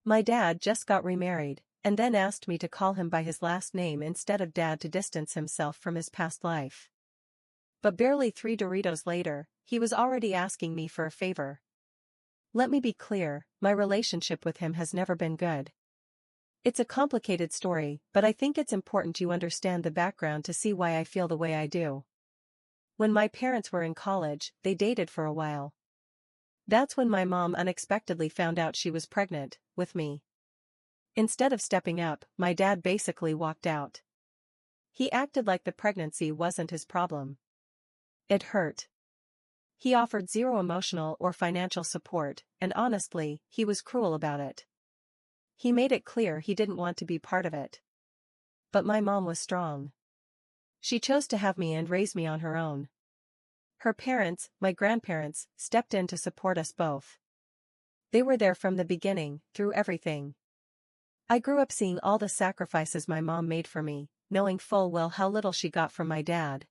My dad just got remarried, and then asked me to call him by his last name instead of Dad to distance himself from his past life. But barely 3 Doritos later, he was already asking me for a favor. Let me be clear, my relationship with him has never been good. It's a complicated story, but I think it's important you understand the background to see why I feel the way I do. When my parents were in college, they dated for a while. That's when my mom unexpectedly found out she was pregnant, with me. Instead of stepping up, my dad basically walked out. He acted like the pregnancy wasn't his problem. It hurt. He offered zero emotional or financial support, and honestly, he was cruel about it. He made it clear he didn't want to be part of it. But my mom was strong. She chose to have me and raise me on her own. Her parents, my grandparents, stepped in to support us both. They were there from the beginning, through everything. I grew up seeing all the sacrifices my mom made for me, knowing full well how little she got from my dad.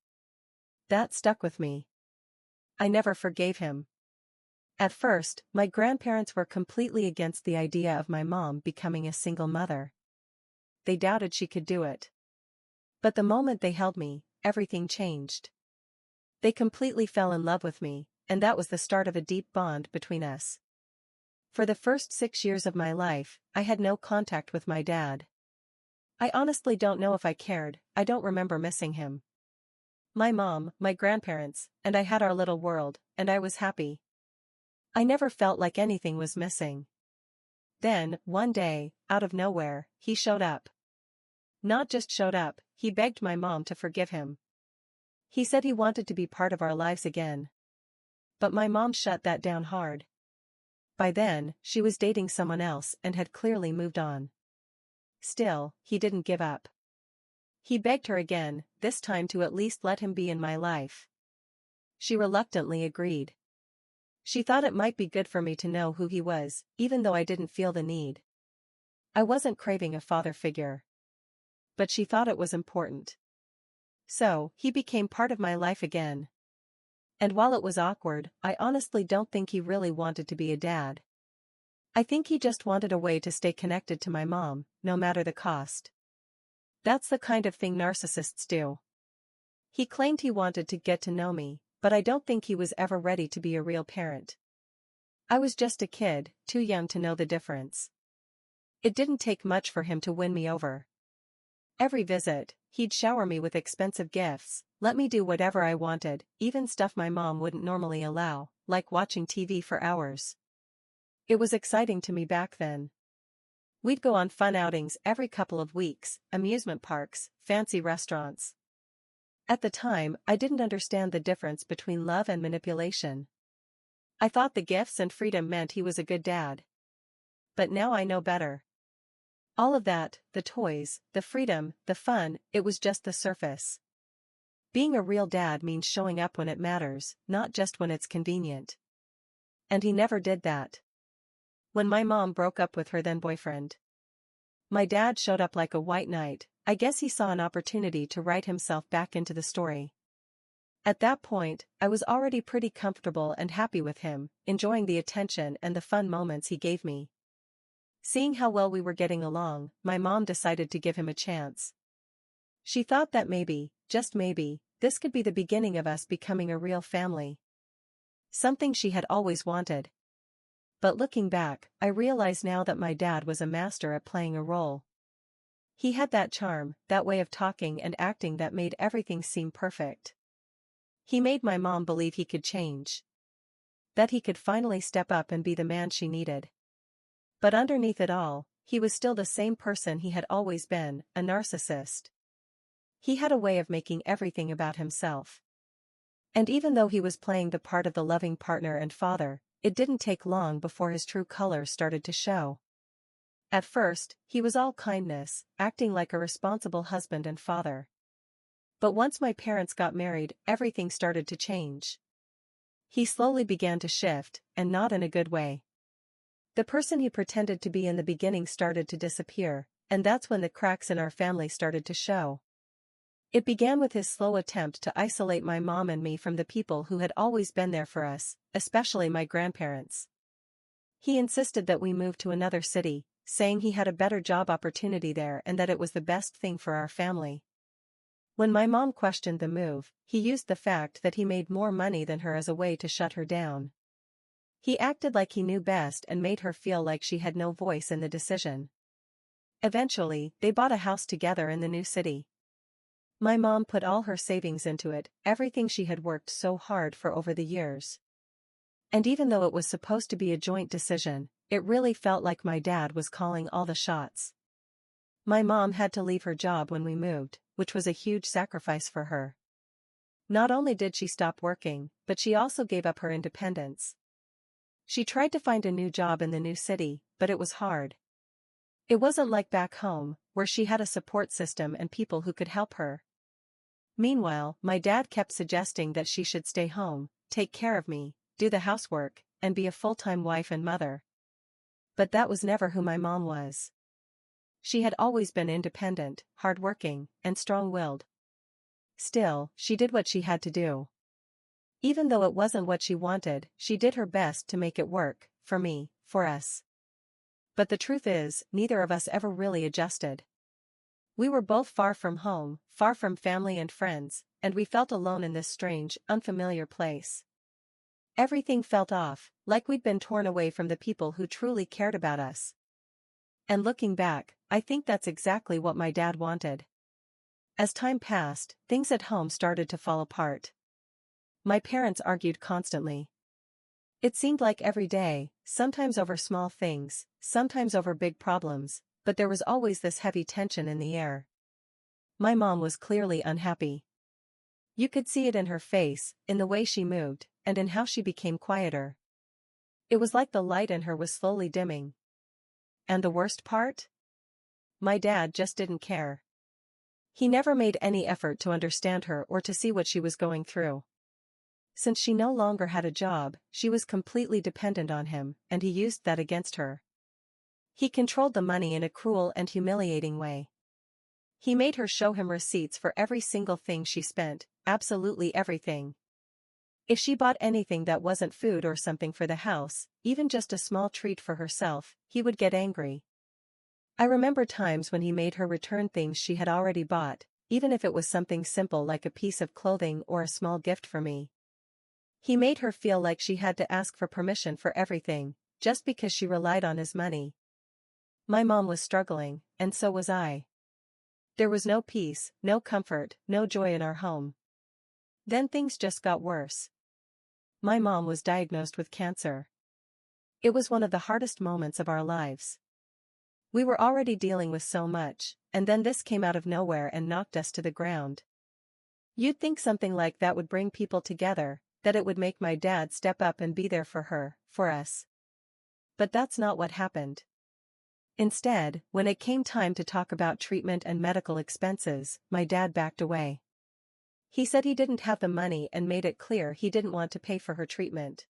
That stuck with me. I never forgave him. At first, my grandparents were completely against the idea of my mom becoming a single mother. They doubted she could do it. But the moment they held me, everything changed. They completely fell in love with me, and that was the start of a deep bond between us. For the first 6 years of my life, I had no contact with my dad. I honestly don't know if I cared. I don't remember missing him. My mom, my grandparents, and I had our little world, and I was happy. I never felt like anything was missing. Then, one day, out of nowhere, he showed up. Not just showed up, he begged my mom to forgive him. He said he wanted to be part of our lives again. But my mom shut that down hard. By then, she was dating someone else and had clearly moved on. Still, he didn't give up. He begged her again, this time to at least let him be in my life. She reluctantly agreed. She thought it might be good for me to know who he was, even though I didn't feel the need. I wasn't craving a father figure. But she thought it was important. So, he became part of my life again. And while it was awkward, I honestly don't think he really wanted to be a dad. I think he just wanted a way to stay connected to my mom, no matter the cost. That's the kind of thing narcissists do. He claimed he wanted to get to know me, but I don't think he was ever ready to be a real parent. I was just a kid, too young to know the difference. It didn't take much for him to win me over. Every visit, he'd shower me with expensive gifts, let me do whatever I wanted, even stuff my mom wouldn't normally allow, like watching TV for hours. It was exciting to me back then. We'd go on fun outings every couple of weeks, amusement parks, fancy restaurants. At the time, I didn't understand the difference between love and manipulation. I thought the gifts and freedom meant he was a good dad. But now I know better. All of that, the toys, the freedom, the fun, it was just the surface. Being a real dad means showing up when it matters, not just when it's convenient. And he never did that. When my mom broke up with her then boyfriend, my dad showed up like a white knight. I guess he saw an opportunity to write himself back into the story. At that point, I was already pretty comfortable and happy with him, enjoying the attention and the fun moments he gave me. Seeing how well we were getting along, my mom decided to give him a chance. She thought that maybe, just maybe, this could be the beginning of us becoming a real family. Something she had always wanted. But looking back, I realize now that my dad was a master at playing a role. He had that charm, that way of talking and acting that made everything seem perfect. He made my mom believe he could change. That he could finally step up and be the man she needed. But underneath it all, he was still the same person he had always been, a narcissist. He had a way of making everything about himself. And even though he was playing the part of the loving partner and father, it didn't take long before his true colors started to show. At first, he was all kindness, acting like a responsible husband and father. But once my parents got married, everything started to change. He slowly began to shift, and not in a good way. The person he pretended to be in the beginning started to disappear, and that's when the cracks in our family started to show. It began with his slow attempt to isolate my mom and me from the people who had always been there for us, especially my grandparents. He insisted that we move to another city, saying he had a better job opportunity there and that it was the best thing for our family. When my mom questioned the move, he used the fact that he made more money than her as a way to shut her down. He acted like he knew best and made her feel like she had no voice in the decision. Eventually, they bought a house together in the new city. My mom put all her savings into it, everything she had worked so hard for over the years. And even though it was supposed to be a joint decision, it really felt like my dad was calling all the shots. My mom had to leave her job when we moved, which was a huge sacrifice for her. Not only did she stop working, but she also gave up her independence. She tried to find a new job in the new city, but it was hard. It wasn't like back home, where she had a support system and people who could help her. Meanwhile, my dad kept suggesting that she should stay home, take care of me, do the housework, and be a full-time wife and mother. But that was never who my mom was. She had always been independent, hardworking, and strong-willed. Still, she did what she had to do. Even though it wasn't what she wanted, she did her best to make it work, for me, for us. But the truth is, neither of us ever really adjusted. We were both far from home, far from family and friends, and we felt alone in this strange, unfamiliar place. Everything felt off, like we'd been torn away from the people who truly cared about us. And looking back, I think that's exactly what my dad wanted. As time passed, things at home started to fall apart. My parents argued constantly. It seemed like every day, sometimes over small things, sometimes over big problems, but there was always this heavy tension in the air. My mom was clearly unhappy. You could see it in her face, in the way she moved, and in how she became quieter. It was like the light in her was slowly dimming. And the worst part? My dad just didn't care. He never made any effort to understand her or to see what she was going through. Since she no longer had a job, she was completely dependent on him, and he used that against her. He controlled the money in a cruel and humiliating way. He made her show him receipts for every single thing she spent, absolutely everything. If she bought anything that wasn't food or something for the house, even just a small treat for herself, he would get angry. I remember times when he made her return things she had already bought, even if it was something simple like a piece of clothing or a small gift for me. He made her feel like she had to ask for permission for everything, just because she relied on his money. My mom was struggling, and so was I. There was no peace, no comfort, no joy in our home. Then things just got worse. My mom was diagnosed with cancer. It was one of the hardest moments of our lives. We were already dealing with so much, and then this came out of nowhere and knocked us to the ground. You'd think something like that would bring people together, that it would make my dad step up and be there for her, for us. But that's not what happened. Instead, when it came time to talk about treatment and medical expenses, my dad backed away. He said he didn't have the money and made it clear he didn't want to pay for her treatment.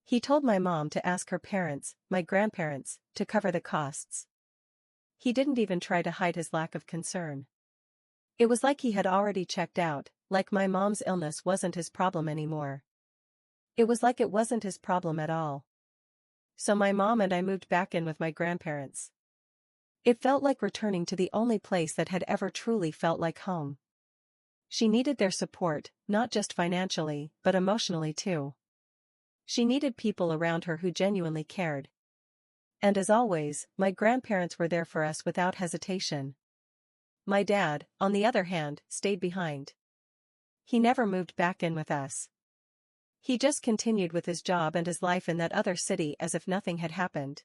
He told my mom to ask her parents, my grandparents, to cover the costs. He didn't even try to hide his lack of concern. It was like he had already checked out, like my mom's illness wasn't his problem anymore. It was like it wasn't his problem at all. So my mom and I moved back in with my grandparents. It felt like returning to the only place that had ever truly felt like home. She needed their support, not just financially, but emotionally too. She needed people around her who genuinely cared. And as always, my grandparents were there for us without hesitation. My dad, on the other hand, stayed behind. He never moved back in with us. He just continued with his job and his life in that other city as if nothing had happened.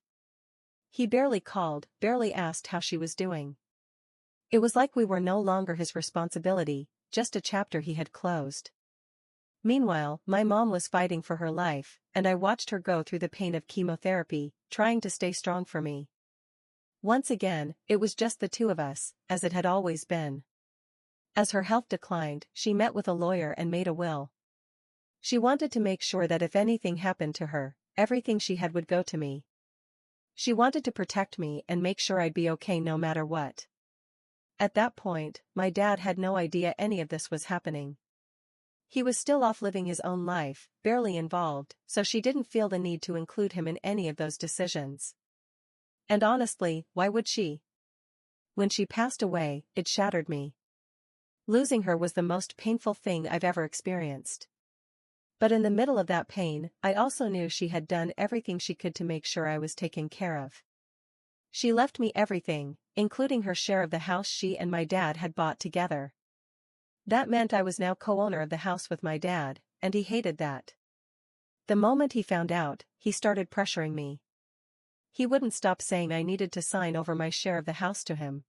He barely called, barely asked how she was doing. It was like we were no longer his responsibility, just a chapter he had closed. Meanwhile, my mom was fighting for her life, and I watched her go through the pain of chemotherapy, trying to stay strong for me. Once again, it was just the two of us, as it had always been. As her health declined, she met with a lawyer and made a will. She wanted to make sure that if anything happened to her, everything she had would go to me. She wanted to protect me and make sure I'd be okay no matter what. At that point, my dad had no idea any of this was happening. He was still off living his own life, barely involved, so she didn't feel the need to include him in any of those decisions. And honestly, why would she? When she passed away, it shattered me. Losing her was the most painful thing I've ever experienced. But in the middle of that pain, I also knew she had done everything she could to make sure I was taken care of. She left me everything, including her share of the house she and my dad had bought together. That meant I was now co-owner of the house with my dad, and he hated that. The moment he found out, he started pressuring me. He wouldn't stop saying I needed to sign over my share of the house to him.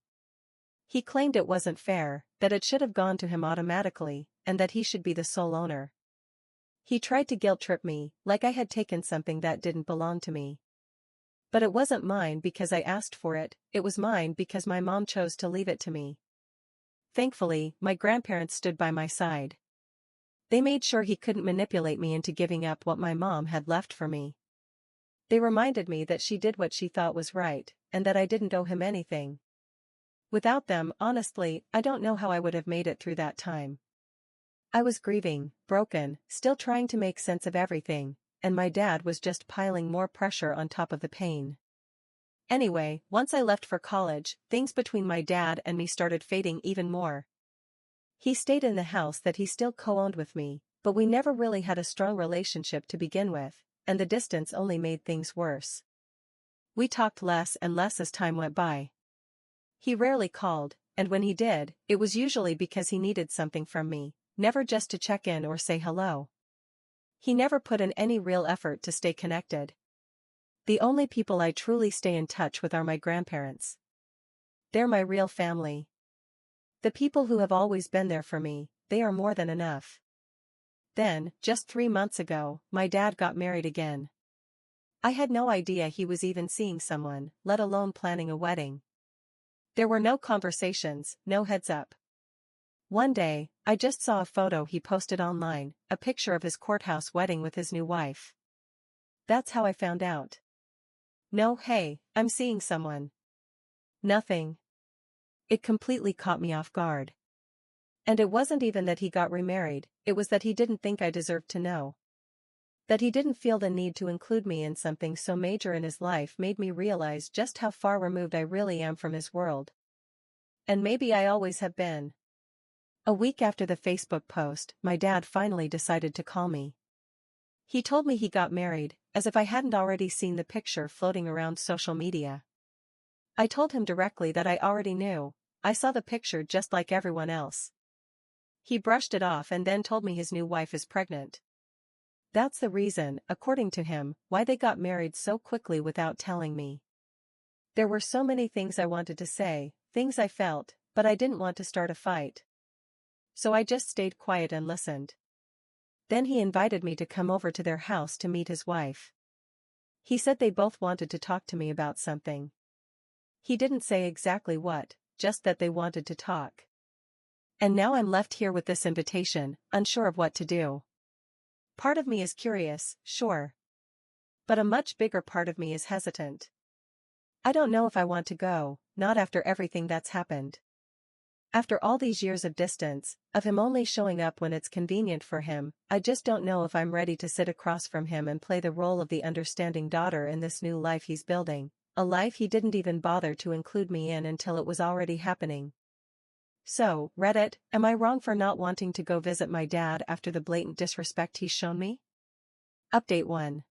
He claimed it wasn't fair, that it should have gone to him automatically, and that he should be the sole owner. He tried to guilt-trip me, like I had taken something that didn't belong to me. But it wasn't mine because I asked for it, it was mine because my mom chose to leave it to me. Thankfully, my grandparents stood by my side. They made sure he couldn't manipulate me into giving up what my mom had left for me. They reminded me that she did what she thought was right, and that I didn't owe him anything. Without them, honestly, I don't know how I would have made it through that time. I was grieving, broken, still trying to make sense of everything, and my dad was just piling more pressure on top of the pain. Anyway, once I left for college, things between my dad and me started fading even more. He stayed in the house that he still co-owned with me, but we never really had a strong relationship to begin with, and the distance only made things worse. We talked less and less as time went by. He rarely called, and when he did, it was usually because he needed something from me, never just to check in or say hello. He never put in any real effort to stay connected. The only people I truly stay in touch with are my grandparents. They're my real family. The people who have always been there for me, they are more than enough. Then, just 3 months ago, my dad got married again. I had no idea he was even seeing someone, let alone planning a wedding. There were no conversations, no heads up. One day, I just saw a photo he posted online, a picture of his courthouse wedding with his new wife. That's how I found out. No, hey, I'm seeing someone. Nothing. It completely caught me off guard. And it wasn't even that he got remarried, it was that he didn't think I deserved to know. That he didn't feel the need to include me in something so major in his life made me realize just how far removed I really am from his world. And maybe I always have been. A week after the Facebook post, my dad finally decided to call me. He told me he got married, as if I hadn't already seen the picture floating around social media. I told him directly that I already knew, I saw the picture just like everyone else. He brushed it off and then told me his new wife is pregnant. That's the reason, according to him, why they got married so quickly without telling me. There were so many things I wanted to say, things I felt, but I didn't want to start a fight. So I just stayed quiet and listened. Then he invited me to come over to their house to meet his wife. He said they both wanted to talk to me about something. He didn't say exactly what, just that they wanted to talk. And now I'm left here with this invitation, unsure of what to do. Part of me is curious, sure. But a much bigger part of me is hesitant. I don't know if I want to go, not after everything that's happened. After all these years of distance, of him only showing up when it's convenient for him, I just don't know if I'm ready to sit across from him and play the role of the understanding daughter in this new life he's building, a life he didn't even bother to include me in until it was already happening. So, Reddit, am I wrong for not wanting to go visit my dad after the blatant disrespect he's shown me? Update 1.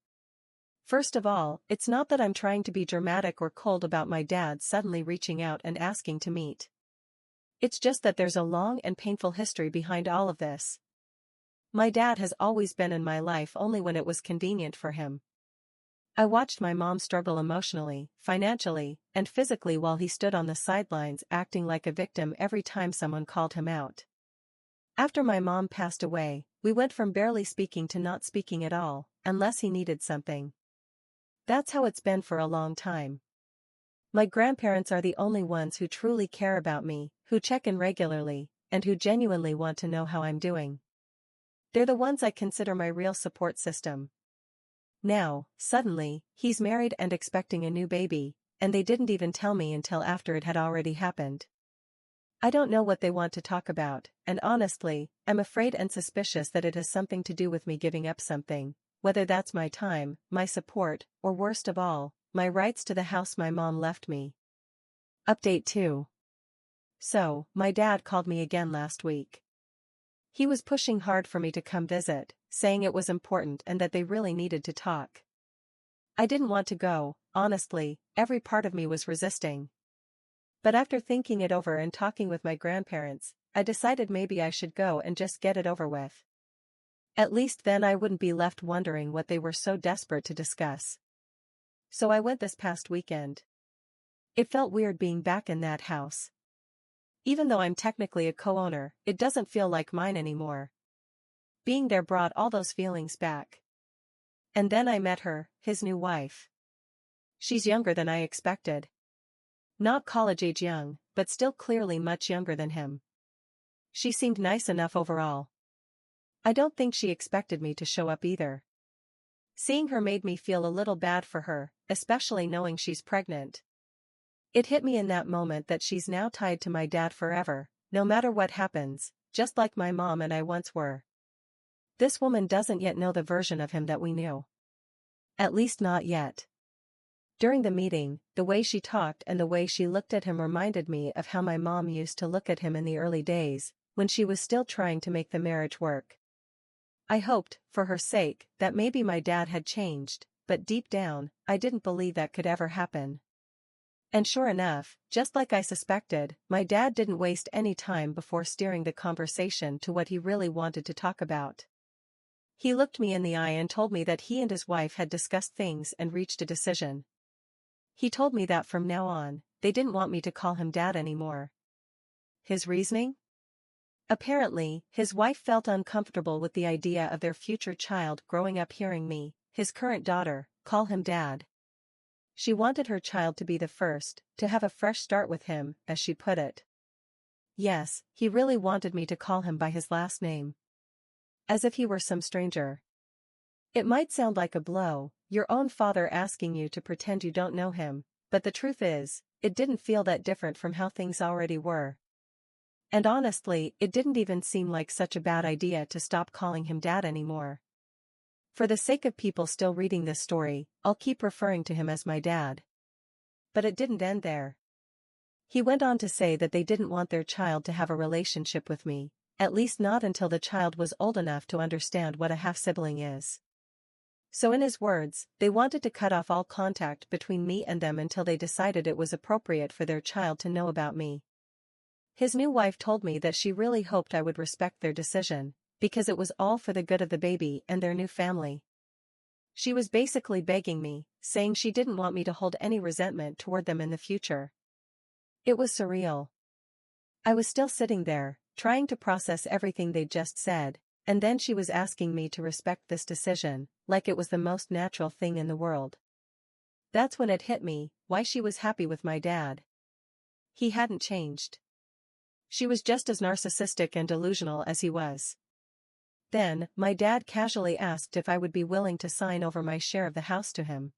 First of all, it's not that I'm trying to be dramatic or cold about my dad suddenly reaching out and asking to meet. It's just that there's a long and painful history behind all of this. My dad has always been in my life only when it was convenient for him. I watched my mom struggle emotionally, financially, and physically while he stood on the sidelines acting like a victim every time someone called him out. After my mom passed away, we went from barely speaking to not speaking at all, unless he needed something. That's how it's been for a long time. My grandparents are the only ones who truly care about me, who check in regularly, and who genuinely want to know how I'm doing. They're the ones I consider my real support system. Now, suddenly, he's married and expecting a new baby, and they didn't even tell me until after it had already happened. I don't know what they want to talk about, and honestly, I'm afraid and suspicious that it has something to do with me giving up something, whether that's my time, my support, or worst of all, my rights to the house my mom left me. Update 2. So, my dad called me again last week. He was pushing hard for me to come visit, saying it was important and that they really needed to talk. I didn't want to go, honestly, every part of me was resisting. But after thinking it over and talking with my grandparents, I decided maybe I should go and just get it over with. At least then I wouldn't be left wondering what they were so desperate to discuss. So I went this past weekend. It felt weird being back in that house. Even though I'm technically a co-owner, it doesn't feel like mine anymore. Being there brought all those feelings back. And then I met her, his new wife. She's younger than I expected. Not college-age young, but still clearly much younger than him. She seemed nice enough overall. I don't think she expected me to show up either. Seeing her made me feel a little bad for her, especially knowing she's pregnant. It hit me in that moment that she's now tied to my dad forever, no matter what happens, just like my mom and I once were. This woman doesn't yet know the version of him that we knew. At least not yet. During the meeting, the way she talked and the way she looked at him reminded me of how my mom used to look at him in the early days, when she was still trying to make the marriage work. I hoped, for her sake, that maybe my dad had changed, but deep down, I didn't believe that could ever happen. And sure enough, just like I suspected, my dad didn't waste any time before steering the conversation to what he really wanted to talk about. He looked me in the eye and told me that he and his wife had discussed things and reached a decision. He told me that from now on, they didn't want me to call him dad anymore. His reasoning? Apparently, his wife felt uncomfortable with the idea of their future child growing up hearing me, his current daughter, call him dad. She wanted her child to be the first, to have a fresh start with him, as she put it. Yes, he really wanted me to call him by his last name. As if he were some stranger. It might sound like a blow, your own father asking you to pretend you don't know him, but the truth is, it didn't feel that different from how things already were. And honestly, it didn't even seem like such a bad idea to stop calling him dad anymore. For the sake of people still reading this story, I'll keep referring to him as my dad. But it didn't end there. He went on to say that they didn't want their child to have a relationship with me, at least not until the child was old enough to understand what a half-sibling is. So in his words, they wanted to cut off all contact between me and them until they decided it was appropriate for their child to know about me. His new wife told me that she really hoped I would respect their decision, because it was all for the good of the baby and their new family. She was basically begging me, saying she didn't want me to hold any resentment toward them in the future. It was surreal. I was still sitting there, trying to process everything they'd just said, and then she was asking me to respect this decision, like it was the most natural thing in the world. That's when it hit me, why she was happy with my dad. He hadn't changed. She was just as narcissistic and delusional as he was. Then, my dad casually asked if I would be willing to sign over my share of the house to him.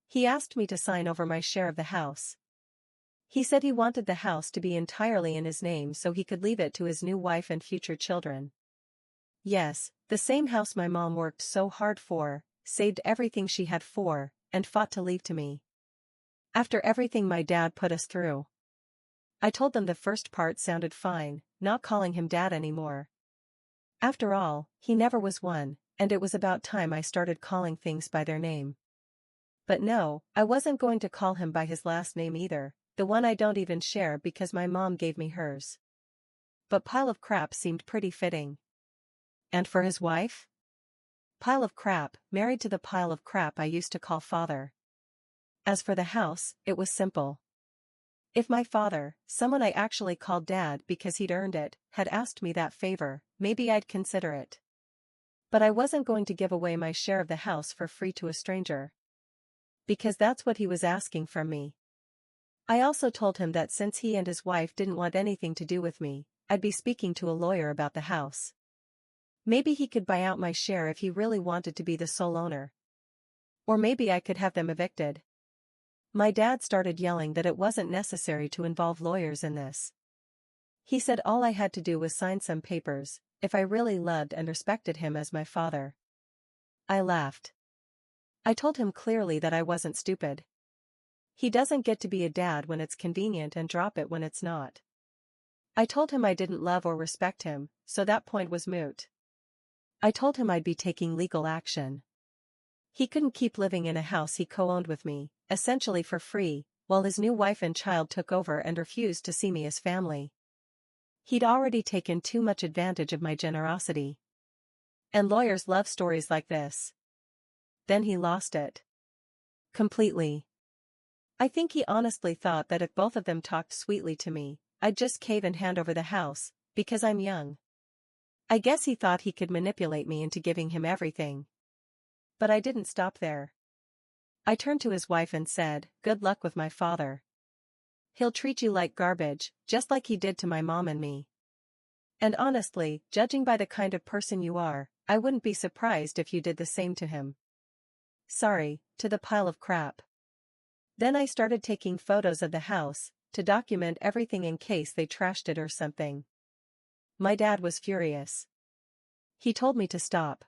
He asked me to sign over my share of the house. He said he wanted the house to be entirely in his name so he could leave it to his new wife and future children. Yes, the same house my mom worked so hard for, saved everything she had for, and fought to leave to me. After everything my dad put us through. I told them the first part sounded fine, not calling him dad anymore. After all, he never was one, and it was about time I started calling things by their name. But no, I wasn't going to call him by his last name either, the one I don't even share because my mom gave me hers. But pile of crap seemed pretty fitting. And for his wife? Pile of crap, married to the pile of crap I used to call father. As for the house, it was simple. If my father, someone I actually called dad because he'd earned it, had asked me that favor, maybe I'd consider it. But I wasn't going to give away my share of the house for free to a stranger. Because that's what he was asking from me. I also told him that since he and his wife didn't want anything to do with me, I'd be speaking to a lawyer about the house. Maybe he could buy out my share if he really wanted to be the sole owner. Or maybe I could have them evicted. My dad started yelling that it wasn't necessary to involve lawyers in this. He said all I had to do was sign some papers, if I really loved and respected him as my father. I laughed. I told him clearly that I wasn't stupid. He doesn't get to be a dad when it's convenient and drop it when it's not. I told him I didn't love or respect him, so that point was moot. I told him I'd be taking legal action. He couldn't keep living in a house he co-owned with me, essentially for free, while his new wife and child took over and refused to see me as family. He'd already taken too much advantage of my generosity. And lawyers love stories like this. Then he lost it. Completely. I think he honestly thought that if both of them talked sweetly to me, I'd just cave and hand over the house, because I'm young. I guess he thought he could manipulate me into giving him everything. But I didn't stop there. I turned to his wife and said, "Good luck with my father. He'll treat you like garbage, just like he did to my mom and me. And honestly, judging by the kind of person you are, I wouldn't be surprised if you did the same to him." Sorry, to the pile of crap. Then I started taking photos of the house, to document everything in case they trashed it or something. My dad was furious. He told me to stop.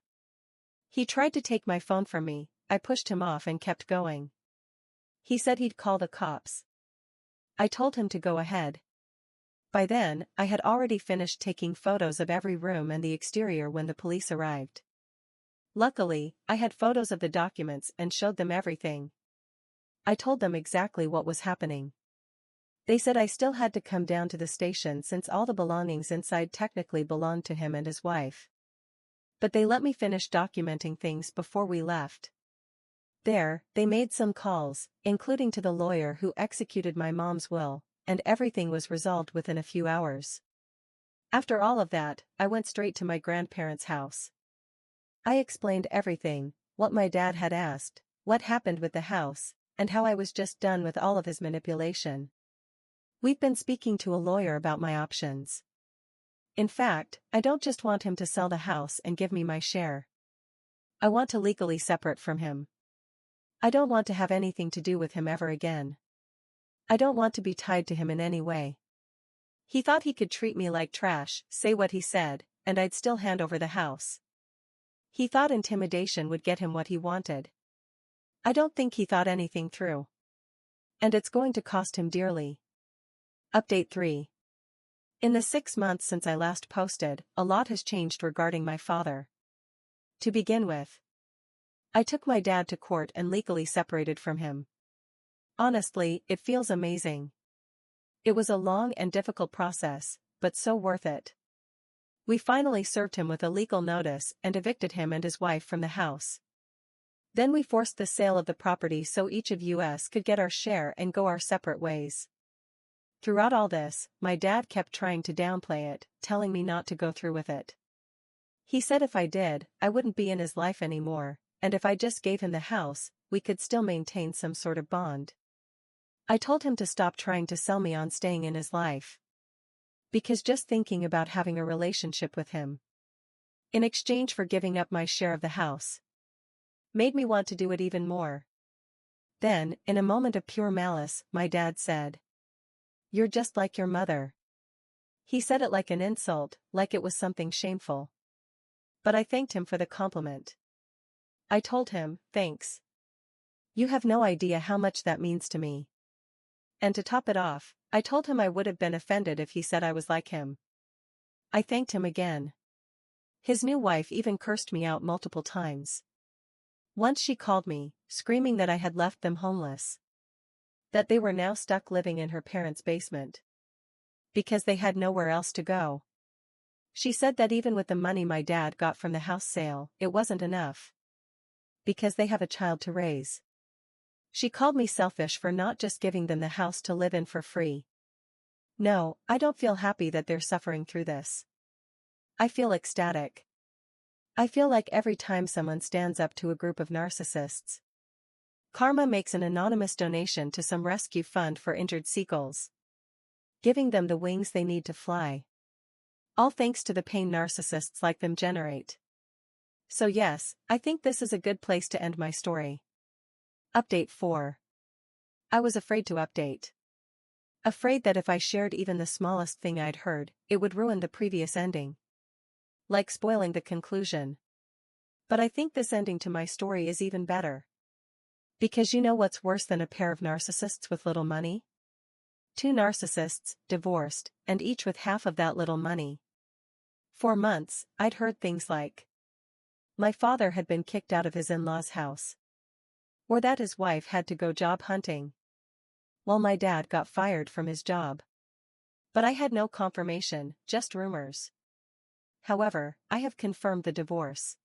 He tried to take my phone from me, I pushed him off and kept going. He said he'd call the cops. I told him to go ahead. By then, I had already finished taking photos of every room and the exterior when the police arrived. Luckily, I had photos of the documents and showed them everything. I told them exactly what was happening. They said I still had to come down to the station since all the belongings inside technically belonged to him and his wife. But they let me finish documenting things before we left. There, they made some calls, including to the lawyer who executed my mom's will, and everything was resolved within a few hours. After all of that, I went straight to my grandparents' house. I explained everything, what my dad had asked, what happened with the house, and how I was just done with all of his manipulation. We've been speaking to a lawyer about my options. In fact, I don't just want him to sell the house and give me my share. I want to legally separate from him. I don't want to have anything to do with him ever again. I don't want to be tied to him in any way. He thought he could treat me like trash, say what he said, and I'd still hand over the house. He thought intimidation would get him what he wanted. I don't think he thought anything through. And it's going to cost him dearly. Update 3. In the 6 months since I last posted, a lot has changed regarding my father. To begin with, I took my dad to court and legally separated from him. Honestly, it feels amazing. It was a long and difficult process, but so worth it. We finally served him with a legal notice and evicted him and his wife from the house. Then we forced the sale of the property so each of us could get our share and go our separate ways. Throughout all this, my dad kept trying to downplay it, telling me not to go through with it. He said if I did, I wouldn't be in his life anymore, and if I just gave him the house, we could still maintain some sort of bond. I told him to stop trying to sell me on staying in his life. Because just thinking about having a relationship with him, in exchange for giving up my share of the house, made me want to do it even more. Then, in a moment of pure malice, my dad said, "You're just like your mother." He said it like an insult, like it was something shameful. But I thanked him for the compliment. I told him, "Thanks. You have no idea how much that means to me." And to top it off, I told him I would have been offended if he said I was like him. I thanked him again. His new wife even cursed me out multiple times. Once she called me, screaming that I had left them homeless. That they were now stuck living in her parents' basement. Because they had nowhere else to go. She said that even with the money my dad got from the house sale, it wasn't enough. Because they have a child to raise. She called me selfish for not just giving them the house to live in for free. No, I don't feel happy that they're suffering through this. I feel ecstatic. I feel like every time someone stands up to a group of narcissists. Karma makes an anonymous donation to some rescue fund for injured seagulls. Giving them the wings they need to fly. All thanks to the pain narcissists like them generate. So yes, I think this is a good place to end my story. Update 4. I was afraid to update. Afraid that if I shared even the smallest thing I'd heard, it would ruin the previous ending. Like spoiling the conclusion. But I think this ending to my story is even better. Because you know what's worse than a pair of narcissists with little money? Two narcissists, divorced, and each with half of that little money. For months, I'd heard things like, my father had been kicked out of his in-laws' house. Or that his wife had to go job hunting, while my dad got fired from his job. But I had no confirmation, just rumors. However, I have confirmed the divorce.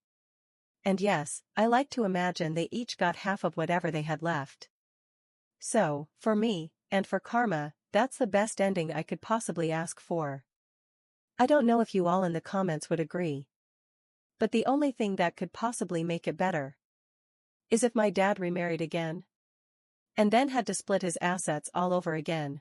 And yes, I like to imagine they each got half of whatever they had left. So, for me, and for karma, that's the best ending I could possibly ask for. I don't know if you all in the comments would agree. But the only thing that could possibly make it better is if my dad remarried again. And then had to split his assets all over again.